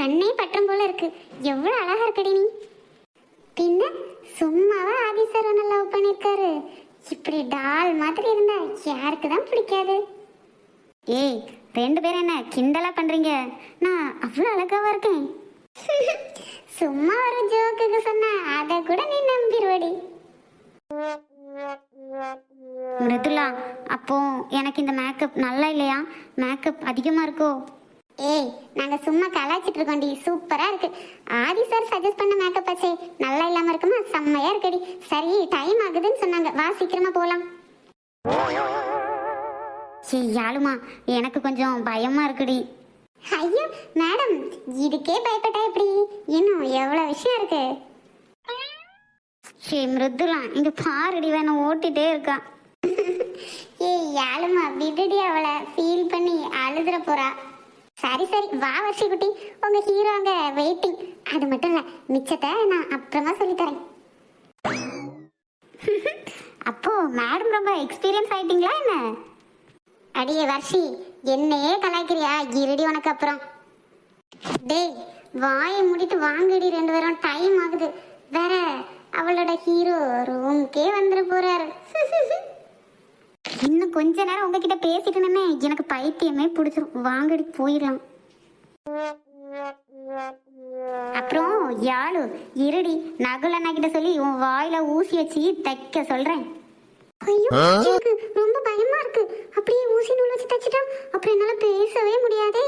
கண்ணே பட்டம் போல இருக்கு. எவ்வளவு அழகா இருக்கடி நீ. பின்ன சும்மாவா ஆதி சார் உன்னை லவ் பண்ணிருக்காரு. இப்படி டால் மாதிரி இருந்தா யாருக்கு தான் பிடிக்காது. ஏய், 2 பேரும் என்ன கிண்டலா பண்றீங்க? நான் அவ்வளவு அழகாவா இருக்கேன்? சும்மா ஒரு ஜோக்குக்கு சொன்ன அத கூட நீ நம்பிடுவடி. மிருதுலா, அப்போ எனக்கு இந்த மேக்கப் நல்லா இல்லையா? மேக்கப் அதிகமா இருக்கோ? ஏய், நாங்க சும்மா கலாய்ச்சிட்டு இருக்கோம்டி. சூப்பரா இருக்கு. ஆதி சார் சஜஸ்ட் பண்ண மேக்கப் ஆச்சே, நல்லா இல்லாம இருக்குமா? செம்மையா இருக்குடி. சரி, டைம் ஆகுதுன்னு சொன்னாங்க, வா சீக்கிரமா போலாம். சரி யாழுமா, எனக்கு கொஞ்சம் பயமா இருக்குடி. ஐயோ மேடம், இதுக்கே பயப்பட்டா எப்படி? இன்னும் எவ்வளவு விஷயம் இருக்கு. சரி மிருதுலா, இங்க பாருடி, வேணும் ஓட்டிட்டே இருக்கா. ஏய் யாழுமா, விடுடி, அவளை ஃபீல் பண்ணி அழுதுற போறா. சரி சரி, வா வர்ஷி குட்டி, உங்க ஹீரோ அங்க வெயிட்டிங். அது மட்டும் இல்ல, மிச்சத்தை நான் அப்புறமா சொல்லித்தரேன். அப்போ மேடம் ரொம்ப எக்ஸ்பீரியன்ஸ் ஆயிட்டீங்களா என்ன? அடியே வர்ஷி, என்னையே கலாய்க்கிறியா? இருடி உனக்கு அப்புறம். டேய், வாயை மூடிட்டு வாங்கடி, 2 பேரும் டைம் ஆகுது. வேற அவளோட ஹீரோ ரூமுக்கே வந்துட போறாரு. இன்னும் கொஞ்ச நேரம் உங்ககிட்ட பேசிட்டேனே, எனக்கு பைத்தியமே பிடிச்சிரும். வாங்கடி போயிடலாம். அப்புறம் யாழு, இருடி, நகுல் அண்ணா கிட்ட சொல்லி உன் வாயில ஊசி வச்சு தைக்க சொல்றேன். ஐயோ, எனக்கு ரொம்ப பயமா இருக்கு. அப்படியே ஊசி நூல் வச்சு தைச்சிட்டா அப்புறம் என்னால பேசவே முடியாதே.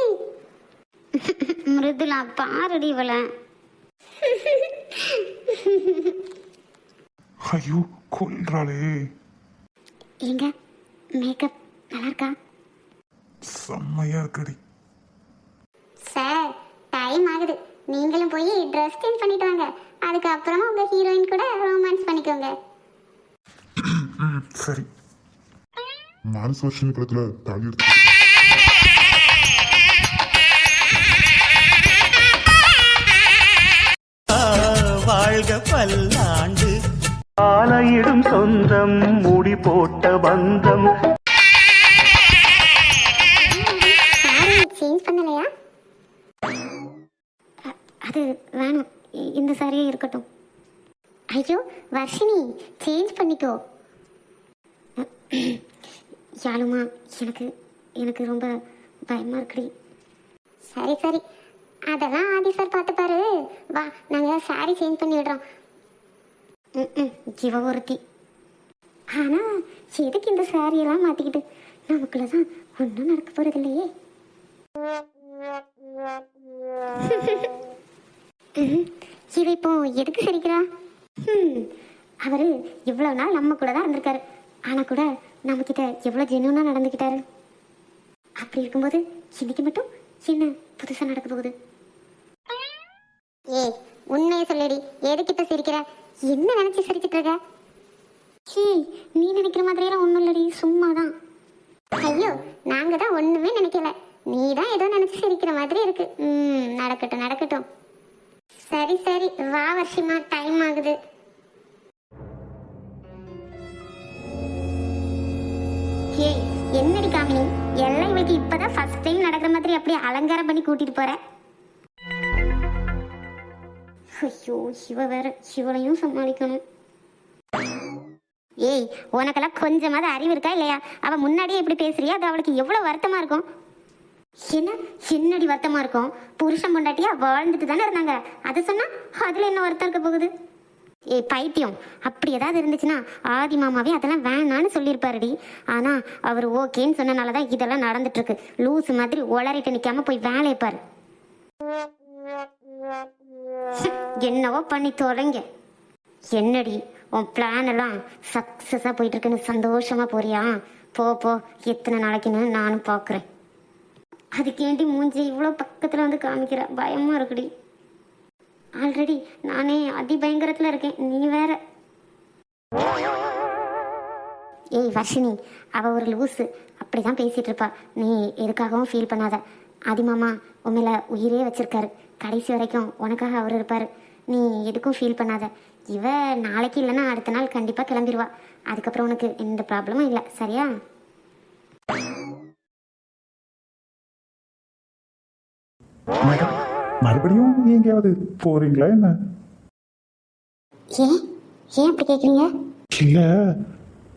மிருதுலா, பாருடி இவள. ஐயோ கொல்றாளே. எங்க மேக்கப் நல்லா இருக்கா? செம்மையா இருக்குடி. சார், டைம் ஆகுது. நீங்களும் போய் ட்ரெஸ் சேஞ்ச் பண்ணிட்டு வாங்க. அதுக்கப்புறமா உங்க ஹீரோயின் கூட ரொமான்ஸ் பண்ணிக்கோங்க. சரி. மானச வருஷன் குளத்துல தாலி எடுத்து வாழ்க பல்லாண்டு ஆலையிடும் சொந்தம் முடி போட்ட பந்தம். சேஞ்ச் பண்ணலையா? அது வேணும், இந்த சாரியே இருக்கட்டும். ஐயோ வர்ஷினி, சேஞ்ச் பண்ணிக்கோ. யாழுமா, எனக்கு ரொம்ப பயமா இருக்குடி. சரி சரி, அதெல்லாம் ஆதி சார் பார்த்துப்பாரு. வா, நாங்கள் சாரி சேஞ்ச் பண்ணி விடுறோம். ஜீவ ஒருத்தி. ஆனா எதுக்கு இந்த சாரியெல்லாம் மாற்றிக்கிட்டு? நமக்குள்ளதான் ஒன்றும் நடக்க போறது இல்லையே. இவ இப்போ எதுக்கு சிரிக்கிறா? அவரு இவ்வளவு நாள் நம்ம கூட தான் இருந்திருக்காரு. ஆனா கூட நம்ம கிட்ட எவ்வளவு ஜென்யூனா நடந்துக்கிட்டாரு. அப்படி இருக்கும்போது இன்னைக்கு மட்டும் என்ன புதுசா நடக்க போகுது? ஏய், உண்மையை சொல்லடி, எதுக்கு இப்ப சிரிக்கிற? என்ன நினைச்சு சிரிச்சிட்டு இருக்க? நீ நினைக்கிற மாதிரியெல்லாம் ஒண்ணும் இல்லடி, சும்மாதான். ஐயோ, நாங்க தான் ஒண்ணுமே நினைக்கல. நீ தான் ஏதோ நினைச்சு சிரிக்கிற மாதிரி இருக்கு. நடக்கட்டும் நடக்கட்டும். சரி சரி, வா வர்ஷிமா, டைம் ஆகுது. ஏய், என்னடி காமினி, எல்லாம் இவளுக்கு இப்பதான் ஃபர்ஸ்ட் டைம் நடக்கிற மாதிரி அப்படியே அலங்காரம் பண்ணி கூட்டிட்டு போற. ஐயோ, சிவ வேற, சிவனையும் சமாளிக்கணும். ஏய், உனக்கெல்லாம் கொஞ்சமாவது அறிவு இருக்கா இல்லையா? அவ முன்னாடியே இப்படி பேசுறியா? அது அவளுக்கு எவ்வளவு வருத்தமா இருக்கும். என்னடி வருத்தமா இருக்கும்? புருஷன் பொண்டாட்டியா வாழ்ந்துட்டு தானே இருந்தாங்க. அது சொன்னா அதுல என்ன வருத்தம் இருக்க போகுது? ஏய் பைத்தியம், அப்படி ஏதாவது இருந்துச்சுன்னா ஆதி மாமாவே அதெல்லாம் வேணான்னு சொல்லியிருப்பாருடி. ஆனா அவர் ஓகேன்னு சொன்னனாலதான் இதெல்லாம் நடந்துட்டு இருக்கு. லூஸ் மாதிரி உளறிட்டு நிக்காம போய் வேலையை பாரு. என்னவோ பண்ணி தொலைங்க. என்னடி உன் பிளான் எல்லாம் சக்சஸா போயிட்டு இருக்குன்னு சந்தோஷமா போறியா? போ போ, எத்தனை நாளைக்குன்னு நானும் பாக்குறேன். அதுக்கேண்டி மூஞ்சி இவ்வளோ பக்கத்துல வந்து காமிக்கிற? பயமா இருக்குடி. ஆல்ரெடி நானே அதிபயங்கரத்துல இருக்கேன், நீ வேற. ஏய் வர்ஷினி, அவ ஒரு லூசு, அப்படிதான் பேசிட்டு இருப்பா. நீ எதுக்காகவும் ஃபீல் பண்ணாத. ஆதிமாமா உண்மையில உயிரே வச்சிருக்காரு. கடைசி வரைக்கும் உனக்காக அவர் இருப்பாரு. நீ எதுக்கும் ஃபீல் பண்ணாத. இவ நாளைக்கு இல்லைன்னா அடுத்த நாள் கண்டிப்பா கிளம்பிடுவா. அதுக்கப்புறம் உனக்கு எந்த ப்ராப்ளமும் இல்லை, சரியா? மேடம் மறுபடியும் எங்கேயாவது போறீங்களா என்ன? ஏன் ஏன் அப்படி கேட்குறீங்க? இல்ல,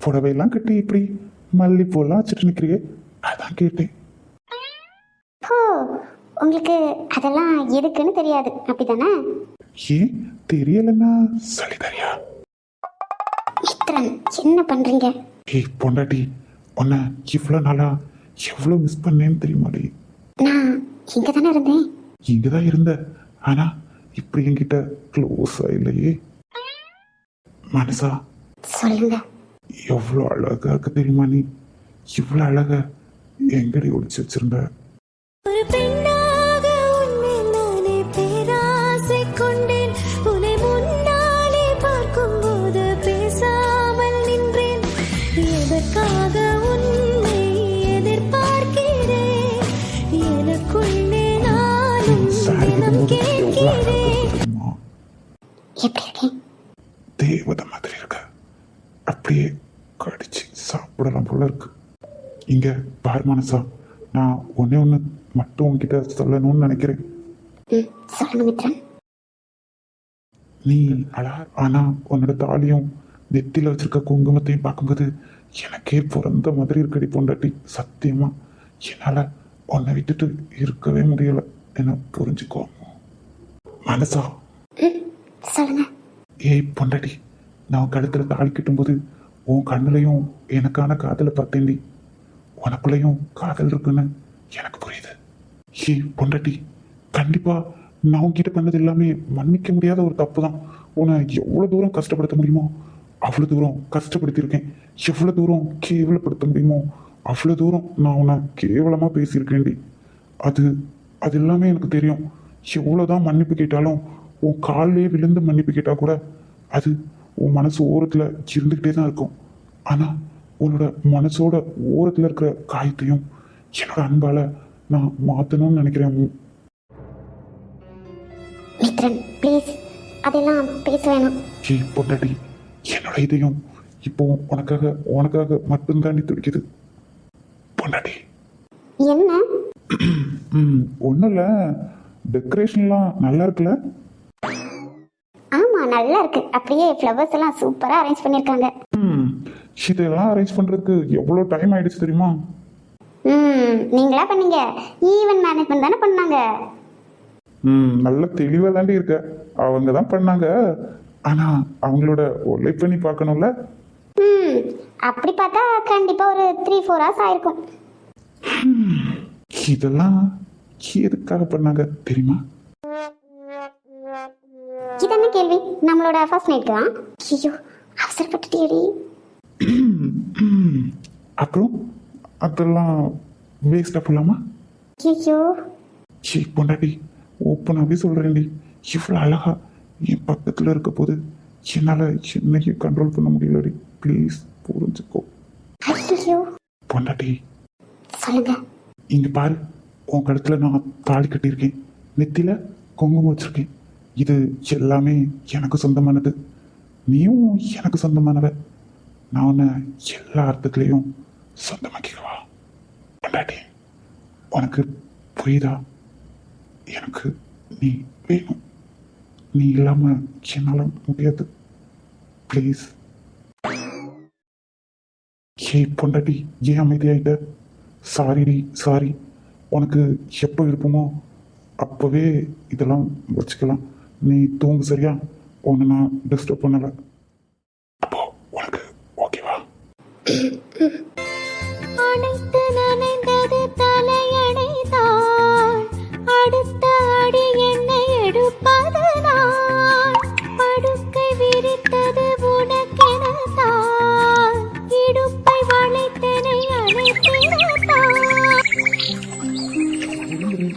புடவையெல்லாம் கட்டி இப்படி மல்லிப்பூலாம் வச்சுட்டு நிற்கிறீங்க, அதான் கேட்டேன். ஓ, உங்களுக்கு அதெல்லாம் எதுக்குன்னு தெரியாது அப்படிதானே? ஏன் தெரியலன்னா சொல்லி தரியா? மித்ரன், என்ன பண்றீங்க? ஏய் பொண்டாட்டி, உன்னை இவ்வளோ நாளா எவ்வளோ மிஸ் பண்ணேன்னு தெரியுமாடி? நான் இங்க தானே இருந்தேன். இங்கதான் இருந்த, ஆனா இப்படி என்கிட்ட க்ளோஸா இல்லையே. மனசா சொல்லுங்க. எவ்வளோ அழகா இருக்கு தெரியுமா நீ? இவ்வளோ அழகா எங்கடி ஒளிச்சு வச்சிருந்த? ஒரு பெண்ணாக உன்மேல் நானே பேராசை கொண்டேன். உன்னை முன்னாலே பார்க்கும்போது பேசாமல் நின்றேன். எதற்காக உன்னை எதிர்பார்க்கிறேன்? எனக்குள்ளே நானும் சாரி தினம் கட்டும்போது எவ்வளோ அழகா கேட்கிறேன். இருக்கு தெரியுமா? எப்படி இருக்கேன்? தேவதை மாதிரி இருக்க, அப்படியே கடிச்சு சாப்பிடலாம் போல இருக்கு. இங்க பார் மனசா, நான் ஒன்னே ஒன்று மட்டும் உன்கிட்ட சொல்லணும்னு நினைக்கிறேன். சொல்லுங்க மித்ரன். நீ அழகா, ஆனா உன்னோட தாலியும் நெத்தியில வச்சிருக்க குங்குமத்தையும் பார்க்கும்போது எனக்கே பிறந்த மாதிரி இருக்கடி பொண்டாட்டி. சத்தியமா என்னால உன்னை விட்டுட்டு இருக்கவே முடியல. என்ன புரிஞ்சுக்கோ மனசா. சொல்லுங்க. ஏய் பொண்டாட்டி, நான் கழுத்துல தாலி கட்டும்போது உன் கண்ணுலையும் எனக்கான காதலை பார்த்தேன்டி. உனக்குள்ளேயும் காதல் இருக்குன்னு எனக்கு புரியுது. ஏய் பொண்டாட்டி, கண்டிப்பா நான் உன்கிட்ட பண்ணது எல்லாமே மன்னிக்க முடியாத ஒரு தப்பு தான். உன்னை எவ்வளோ தூரம் கஷ்டப்படுத்த முடியுமோ அவ்வளோ தூரம் கஷ்டப்படுத்தியிருக்கேன். எவ்வளோ தூரம் கேவலப்படுத்த முடியுமோ அவ்வளோ தூரம் நான் உன்னை கேவலமாக பேசியிருக்கேன்டி. அது அது எல்லாமே எனக்கு தெரியும். எவ்வளோதான் மன்னிப்பு கேட்டாலும் உன் காலிலே விழுந்து மன்னிப்பு கேட்டால் கூட அது உன் மனசு ஓரத்தில் இருந்துக்கிட்டே தான் இருக்கும். ஆனால் உன்னோட மனசோட ஓரத்தில் இருக்கிற காயத்தையும் என்னோட அன்பால் நான் மாற்றணும்னு நினைக்கிறேன். மித்ரன் ப்ளீஸ், அதெல்லாம் பேச வேணாம். ஏய் பொண்டாட்டி, என்னோட இதயம் இப்போ உனக்காக மட்டும்தாண்டி துடிக்குது பொண்டாட்டி. என்ன? ஒன்றும் இல்லை, டெக்கரேஷன்லாம் நல்லா இருக்குல்ல? ஆமா, நல்லா இருக்கு. அப்படியே ஃப்ளவர்ஸ் எல்லாம் சூப்பரா அரேஞ்ச் பண்ணிருக்காங்க. இதெல்லாம் அரேஞ்ச் பண்ணுறதுக்கு எவ்வளோ டைம் ஆயிடுச்சு தெரியுமா? நீங்களா பண்ணீங்க? ஈவென்ட் மேனேஜ்மெண்ட் தானே பண்ணாங்க. நல்ல தெளிவாக தாண்டி இருக்க. அவங்க தான் பண்ணாங்க, ஆனால் அவங்களோட உழைப்பு நீ பார்க்கணும்ல. அப்படி பார்த்தா கண்டிப்பா ஒரு 3-4 hours ஆயிருக்கும். இதெல்லாம் எதுக்காக பண்ணாங்க தெரியுமா? இது என்ன கேள்வி? நம்மளோட ஃபர்ஸ்ட் நைட் தான். ஐயோ, அவசரப்பட்டுட்டேடி. அப்புறம் அதெல்லாம் வேஸ்டாக போடலாமா? ஐயோ, பொண்டாட்டி, ஓப்பனாகவே சொல்கிறேன்டி, இவ்வளோ அழகா என் பக்கத்தில் இருக்க போது என்னால் என்னையும் கண்ட்ரோல் பண்ண முடியலடி. ப்ளீஸ் புரிஞ்சுக்கோ ஐயோ. பொண்டாட்டி. சொல்லுங்க. இங்கே பாரு, உன் கழுத்தில் நான் தாலி கட்டியிருக்கேன், நெத்தியில் குங்குமம் வச்சுருக்கேன். இது எல்லாமே எனக்கு சொந்தமானது. நீயும் எனக்கு சொந்தமானவ. நான் உன்னை எல்லா அர்த்தத்துலேயும் சொந்தமாக்கிடுவா பொண்டாட்டி. உனக்கு புரியுதா? எனக்கு நீ வேணும். நீ இல்லாமல் என்னால் முடியாது. ப்ளீஸ். ஏய் பொண்டாட்டி, ஏன் அமைதியாயிட்ட? சாரிடி, சாரி. உனக்கு எப்போ விருப்பமோ அப்போவே இதெல்லாம் வச்சுக்கலாம். நீ தூங்கு, சரியா? உன்னை நான் டிஸ்டர்ப் பண்ணலை. அப்போ உனக்கு ஓகேவா? அனைத்து நனைந்தது தலையணைதான். அடுத்த அடி என்னை எடுப்பது நான். படுக்கை விரித்தது உனக்கெனதான். இடுப்பை வளைத்தனை அணைத்திடத்தான்.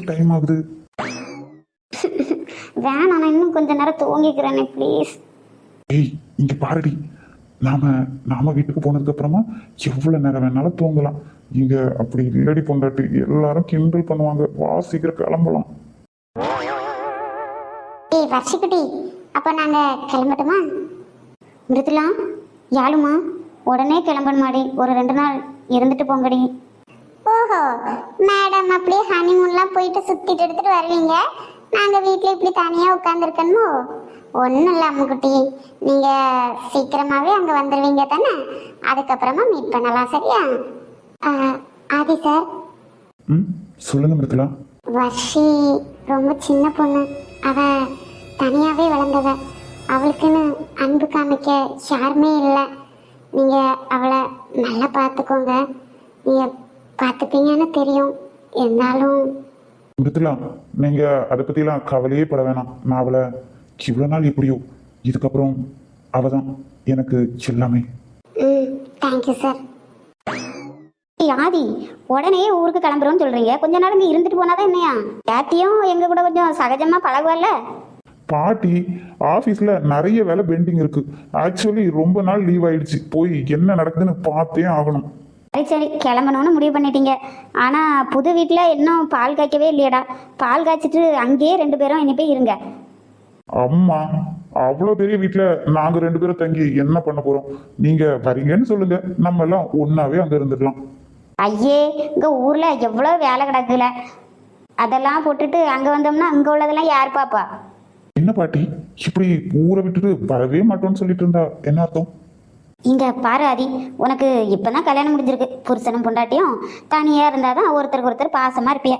டைம் ஆகுது. வேணாம், நான் இன்னும் கொஞ்ச நேரம் தூங்கிக்கிறேனே ப்ளீஸ். ஏய் இங்கே பாருடி, நாம வீட்டுக்கு போனதுக்கு அப்புறமா எவ்வளோ நேரம் வேணாலும் தூங்கலாம். இங்கே அப்படி இல்லடி பொண்டாட்டி, எல்லாரும் கிண்டல் பண்ணுவாங்க. வா சீக்கிரம் கிளம்பலாம். ஏய் வர்ஷிக்குட்டி, அப்போ நாங்க கிளம்பட்டுமா? மிருதுலா, யாழுமா, உடனே கிளம்பணுமாடி. ஒரு 2 நாள் இருந்துட்டு போங்கடி. ஓஹோ மேடம், அப்படியே ஹனிமூன்லாம் போயிட்டு சுத்திட்டு எடுத்துட்டு வருவீங்க. நாங்க வீட்டுல இப்படி தனியா உட்காந்துருக்கணுமோ? ஒன்றும் இல்லை அம்முக்குட்டி, நீங்க சீக்கிரமாவே அங்க வந்துடுவீங்க தானே? அதுக்கப்புறமா மீட் பண்ணலாம், சரியா? ஆதி சார், ம், சொல்லுங்க மிருதுலா. வர்ஷி ரொம்ப சின்ன பொண்ணு. அவ தனியாவே வளர்ந்தவ. அவளுக்குன்னு அன்பு காமிக்க யாருமே இல்லை. நீங்க அவளை நல்லா பார்த்துக்கோங்க. நீங்க பார்த்துப்பீங்கன்னு தெரியும். இருந்தாலும் மிருதுலா, நீங்க அதை பத்திலாம் கவலையே பட வேணாம். நான் அவளை இவ்வளோ நாள் எப்படியோ, இதுக்கப்புறம் அவ தான் எனக்கு எல்லாமே. Thank you sir. ஆதி, உடனே ஊருக்கு கிளம்புறோம்னு சொல்றீங்க. கொஞ்ச நாள் இங்க இருந்துட்டு போனாதான் என்னையா? டேத்தியும் எங்க கூட கொஞ்சம் சகஜமா பழகுவல்ல? பாட்டி ஆஃபீஸில் நிறைய வேலை பெண்டிங் இருக்கு. ஆக்சுவலி ரொம்ப நாள் லீவ் ஆயிடுச்சு. போய் என்ன நடக்குதுன்னு பார்த்தே ஆகணும். சரி சரி, கிளம்பணும்னு முடிவு பண்ணிட்டீங்க. ஆனா புது வீட்டில் இன்னும் பால் காய்க்கவே இல்லையடா. பால் காய்ச்சிட்டு அங்கேயே 2 பேரும் இனி போய் இருங்க. அம்மா, அவ்வளோ பெரிய வீட்டில் நாங்கள் 2 பேரும் தங்கி என்ன பண்ண போகிறோம்? நீங்கள் வரீங்கன்னு சொல்லுங்க, நம்ம எல்லாம் ஒன்றாவே அங்கே இருந்துடலாம். ஐயே, இங்க ஊர்ல எவ்வளவு வேலை கிடக்குல. அதெல்லாம் போட்டுட்டு அங்க வந்தோம்னா அங்க உள்ளதெல்லாம் யார் பாப்பா? என்ன பாட்டி, இப்படி ஊரை விட்டுட்டு வரவே மாட்டோம்னு சொல்லிட்டு இருந்தா என்ன அர்த்தம்? இங்க பாரு ஆதி, உனக்கு இப்பதான் கல்யாணம் முடிஞ்சிருக்கு. புருஷனும் பொண்டாட்டியும் தனியா இருந்தாதான் ஒருத்தருக்கு ஒருத்தர் பாசமா இருப்பிய.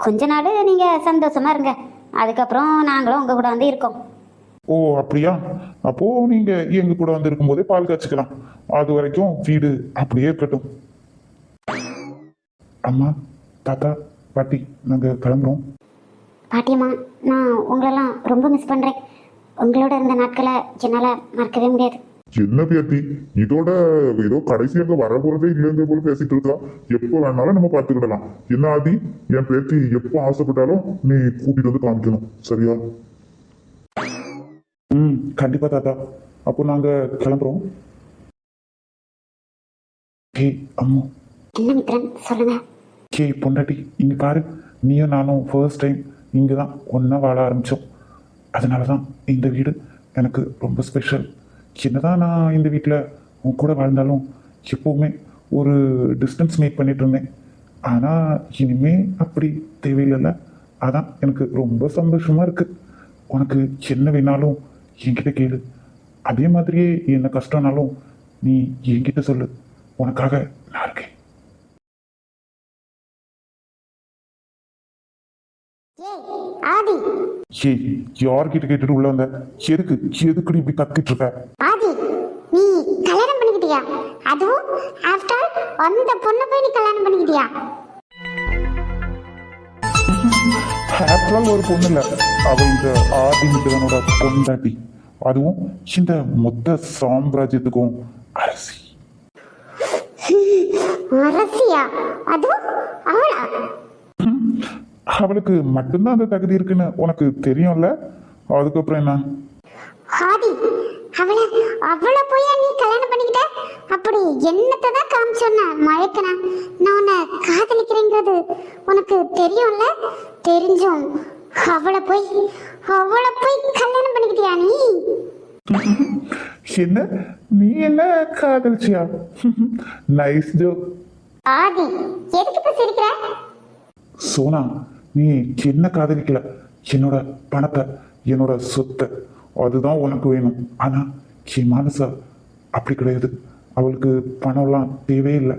கொஞ்ச நாள் நீங்க சந்தோஷமா இருங்க. அதுக்கப்புறம் நாங்களும் உங்க கூட வந்து இருக்கோம். ஓ அப்படியா? அப்போ நீங்க எங்க கூட வந்து இருக்கும்போதே பால் காய்ச்சிக்கலாம். அது வரைக்கும் வீடு அப்படியே இருக்கட்டும். அம்மா, தாத்தா, பாட்டி, நாங்க கிளம்புறோம். பாட்டியம்மா, நான் உங்களெல்லாம் ரொம்ப மிஸ் பண்றேன். உங்களோட இருந்த நாட்களை என்னால மறக்கவே முடியாது. என்ன பேத்தி, இதோட ஏதோ கடைசி அங்க வர போறதே இல்லைங்க போல பேசிட்டு இருக்கா. எப்போ வேணாலும் நம்ம பார்த்துக்கிடலாம். என்ன ஆதி, என் பேத்தி எப்போ ஆசைப்பட்டாலும் நீ கூட்டிட்டு வந்து காமிக்கணும், சரியா? ம், கண்டிப்பா தாத்தா. அப்போ நாங்க கிளம்புறோம். ஹே அம்மு. என்ன மித்ரன், சொல்லுங்க. ஹே பொண்டாட்டி, இங்க பாரு. நீயும் நானும் ஃபர்ஸ்ட் டைம் இங்கே தான் ஒன்றா வாழ ஆரம்பித்தோம். அதனால தான் இந்த வீடு எனக்கு ரொம்ப ஸ்பெஷல். என்னதான் நான் இந்த வீட்டில் உன் கூட வாழ்ந்தாலும் எப்போவுமே ஒரு டிஸ்டன்ஸ் மெயிட் பண்ணிட்டு இருந்தேன். ஆனால் இனிமே அப்படி தேவையில்லைல்ல. அதான் எனக்கு ரொம்ப சந்தோஷமாக இருக்குது. உனக்கு என்ன வேணாலும் என்கிட்ட கேளு. அதே மாதிரியே என்ன கஷ்டம்னாலும் நீ என்கிட்ட சொல்லு. உனக்காக நான் இருக்கேன். ஆதி, ஏய், யார்கிட்ட கேட்டுட்டு உள்ள வந்த? எதுக்குடி இப்படி கத்திட்டு இருக்க? ஆதி, நீ கல்யாணம் பண்ணிக்கிட்டியா? அதுவும் ஆஃப்டர் அந்த பொண்ணை போய் நீ கல்யாணம் பண்ணிக்கிட்டியா? ஆப்டர் ஒரு பொண்ணு இல்ல, அவ இந்த ஆதிமுகனோட பொண்டாட்டி. அதுவும் இந்த மொத்த சாம்ராஜ்யத்துக்கும் அரசி. அரசியா? அதுவும் அவளா? அவளுக்கு மட்டும்தான் அந்த தகுதி இருக்குன்னு உனக்கு தெரியும்ல. அதுக்கப்புறம் என்ன? ஆதி, அவளை போய் நீ கல்யாணம் பண்ணிக்கிட்ட? அப்படி என்னத்தை தான் காமிச்சோன்ன மயக்கன? நான் உன்னை காதலிக்கிறேங்கிறது உனக்கு தெரியும்ல. தெரிஞ்சும் அவளை போய் கல்யாணம் பண்ணிக்கிட்டியா நீ? என்ன, நீ என்ன காதலிச்சியா? Nice joke. ஆதி, எதுக்கு இப்ப சிரிக்கிற? சோனா, நீ என்ன காதலிக்கல, என்னோட பணத்தை, என்னோட சொத்தை, அதுதான் உனக்கு வேணும். ஆனா என் மனச அப்படி கிடையாது. அவளுக்கு பணம்லாம் தேவையில்லை.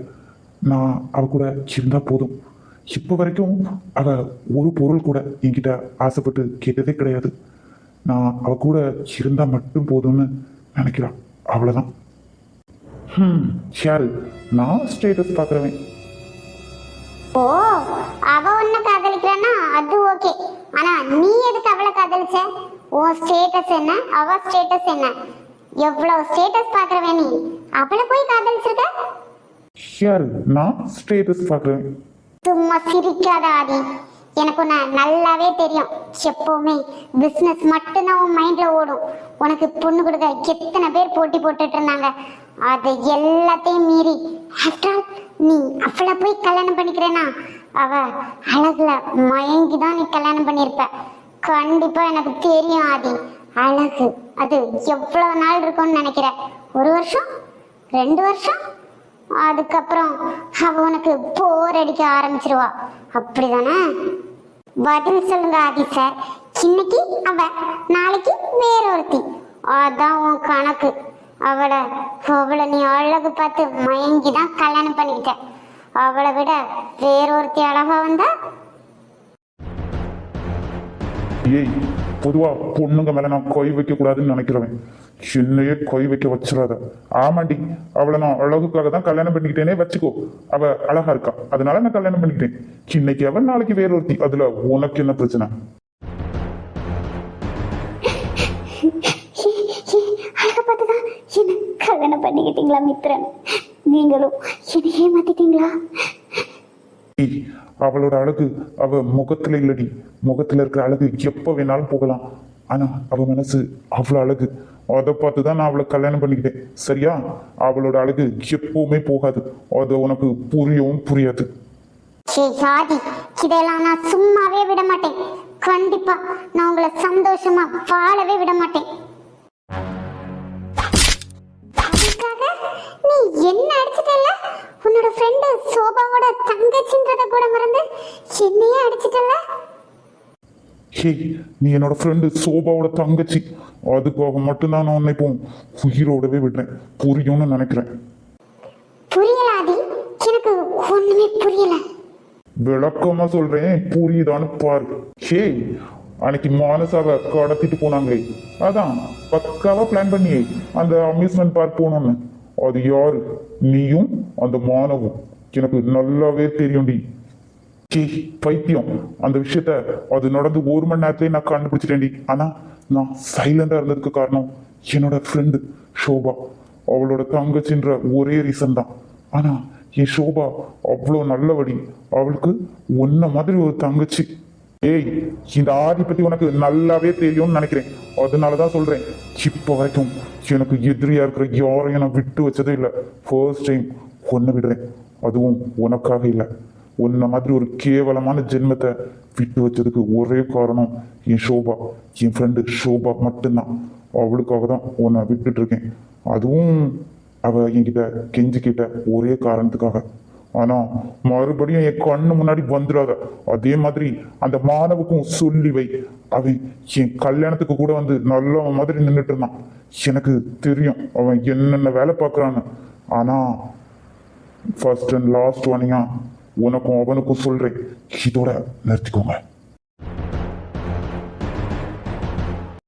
நான் அவ கூட இருந்தா போதும். இப்போ வரைக்கும் அவ ஒரு பொருள் கூட என்கிட்ட ஆசைப்பட்டு கேட்டதே கிடையாது. நான் அவ கூட இருந்தா மட்டும் போதும்னு நினைக்கிறான். அவ்வளவுதான். யாரு? நான் ஸ்டேட்டஸ் பார்க்குறவன். ஓ, அவ உன்னை காதலிக்கிறான்னா அது ஓகே. ஆனா நீ எதுக்கு அவளை காதலிச்ச? உன் ஸ்டேட்டஸ் என்ன, அவ ஸ்டேட்டஸ் என்ன? எவ்வளவு ஸ்டேட்டஸ் பாக்குறவே நீ அவளை போய் காதலிச்சிருக்க? யாரு? நான் ஸ்டேட்டஸ் பார்க்குறேன். சும்மா சிரிக்காத ஆதி. எனக்கு உன்னை நல்லாவே தெரியும். எப்பவுமே பிசினஸ் மட்டும்தான் உன் மைண்ட்ல ஓடும். உனக்கு பொண்ணு கொடுக்க எத்தனை பேர் போட்டி போட்டுட்டு இருந்தாங்க. அது எல்லாத்தையும் மீறி ஆஃப்டர் ஆல் நீ அவளை போய் கல்யாணம் பண்ணிக்கிறேன்னா அவ அழகுல மயங்கிதான் நீ கல்யாணம் பண்ணிருப்ப. கண்டிப்பா எனக்கு தெரியும் ஆதி. அழகு அது எவ்வளவு நாள் இருக்கும்னு நினைக்கிற? 1 வருஷம், 2 வருஷம், அதுக்கப்புறம் அவ உனக்கு போர் அடிக்க ஆரம்பிச்சிருவா. அப்படிதானே? பதில் சொல்லுங்க ஆதி சார். இன்னைக்கு அவ, நாளைக்கு வேறொருத்தி. அதான் உன் கணக்கு. அவளை நீ அழகு பார்த்து மயங்கிதான் கல்யாணம் பண்ணிக்கிட்ட. அவளை விட வேறொருத்தி அழகா வந்தா? ஏய், பொதுவா பொண்ணுங்க மேல நான் கை வைக்க கூடாதுன்னு நினைக்கிறவன். என்னையே கை வைக்க வச்சிடாத. ஆமாண்டி, அவளை நான் அழகுக்காக தான் கல்யாணம் பண்ணிக்கிட்டேனே வச்சுக்கோ. அவ அழகா இருக்கா, அதனால நான் கல்யாணம் பண்ணிக்கிட்டேன். இன்னைக்கு அவன், நாளைக்கு வேறொருத்தி. அதுல உனக்கு என்ன பிரச்சனை? அழகை பார்த்துதான் என்ன கல்யாணம் பண்ணிக்கிட்டீங்களா மித்ரன்? நீங்களும் என்னை ஏமாத்திட்டீங்களா? ஏய், அவளோட அழகு அவ முகத்துல இல்லடி. முகத்துல இருக்கிற அழகு எப்ப வேணாலும் போகலாம். ஆனா அவ மனசு அவ்வளவு அழகு. அதை பார்த்துதான் நான் அவளை கல்யாணம் பண்ணிக்கிட்டேன். சரியா? அவளோட அழகு எப்பவுமே போகாது. அது உனக்கு புரியவும் புரியாது. ஆதி, இதெல்லாம் நான் சும்மாவே விட மாட்டேன். கண்டிப்பா நான் உங்களை சந்தோஷமா வாழவே விட மாட்டேன். அதுக்காக நீ என்ன அடிச்சிட்டல்ல? உன்னோட ஃப்ரெண்டு சோபாவோட தங்கச்சின்றத கூட மறந்து என்னையே அடிச்சிட்டல்ல? ஹே, நீ என்னோட ஃப்ரெண்டு சோபாவோட தங்கச்சி. அதுக்காக மட்டும்தான் நான் உன்னை இப்போ உயிரோடவே விடுறேன். புரியும்னு நினைக்கிறேன். புரியல ஆதி, எனக்கு ஒண்ணுமே புரியல. விளக்கமா சொல்றேன், புரியுதான்னு பாரு. ஹே, அன்னைக்கு மானசாவை கடத்திட்டு போனாங்களே, அதான் பக்காவா பிளான் பண்ணியே அந்த அம்யூஸ்மெண்ட் பார்க் போனோம்னு. அது யாரு? நீயும் அந்த மானவும். எனக்கு நல்லாவே தெரியும்டி. சே பைத்தியம், அந்த விஷயத்த அது நடந்து 1 மணி நேரத்திலே நான் கண்டுபிடிச்சிட்டேன்டி. ஆனா நான் சைலண்டா இருந்ததுக்கு காரணம் என்னோட ஃப்ரெண்டு ஷோபா. அவளோட தங்கச்சின்ற ஒரே ரீசன் தான். ஆனா என் ஷோபா அவ்வளோ நல்லபடி. அவளுக்கு ஒன்ன மாதிரி ஒரு தங்கச்சி. ஏய், இந்த ஆதி பத்தி உனக்கு நல்லாவே தெரியும்னு நினைக்கிறேன். அதனாலதான் சொல்றேன், இப்ப வரைக்கும் எனக்கு எதிரியா இருக்கிற யாரையும் நான் விட்டு வச்சதே இல்லை. ஃபர்ஸ்ட் டைம் ஒன்னு விடுறேன். அதுவும் உனக்காக இல்லை. உன்ன மாதிரி ஒரு கேவலமான ஜென்மத்தை விட்டு வச்சதுக்கு ஒரே காரணம் என் ஷோபா, என் ஃப்ரெண்டு ஷோபா மட்டும்தான். அவளுக்காக தான் உன்னை விட்டுட்டு இருக்கேன். அதுவும் அவ என்கிட்ட கெஞ்சிக்கிட்ட ஒரே காரணத்துக்காக. ஆனா மறுபடியும் என் கண்ணு முன்னாடி வந்துடாத. அதே மாதிரி அந்த மாணவுக்கும் சொல்லி வை. அவன் என் கல்யாணத்துக்கு கூட வந்து நல்லவன் மாதிரி நின்றுட்டு இருந்தான். எனக்கு தெரியும் அவன் என்னென்ன வேலை பார்க்கறான்னு. ஆனா ஃபர்ஸ்ட் அண்ட் லாஸ்ட் வார்னிங்கா உனக்கும் அவனுக்கும் சொல்றேன், இதோட நிறுத்திக்கோங்க.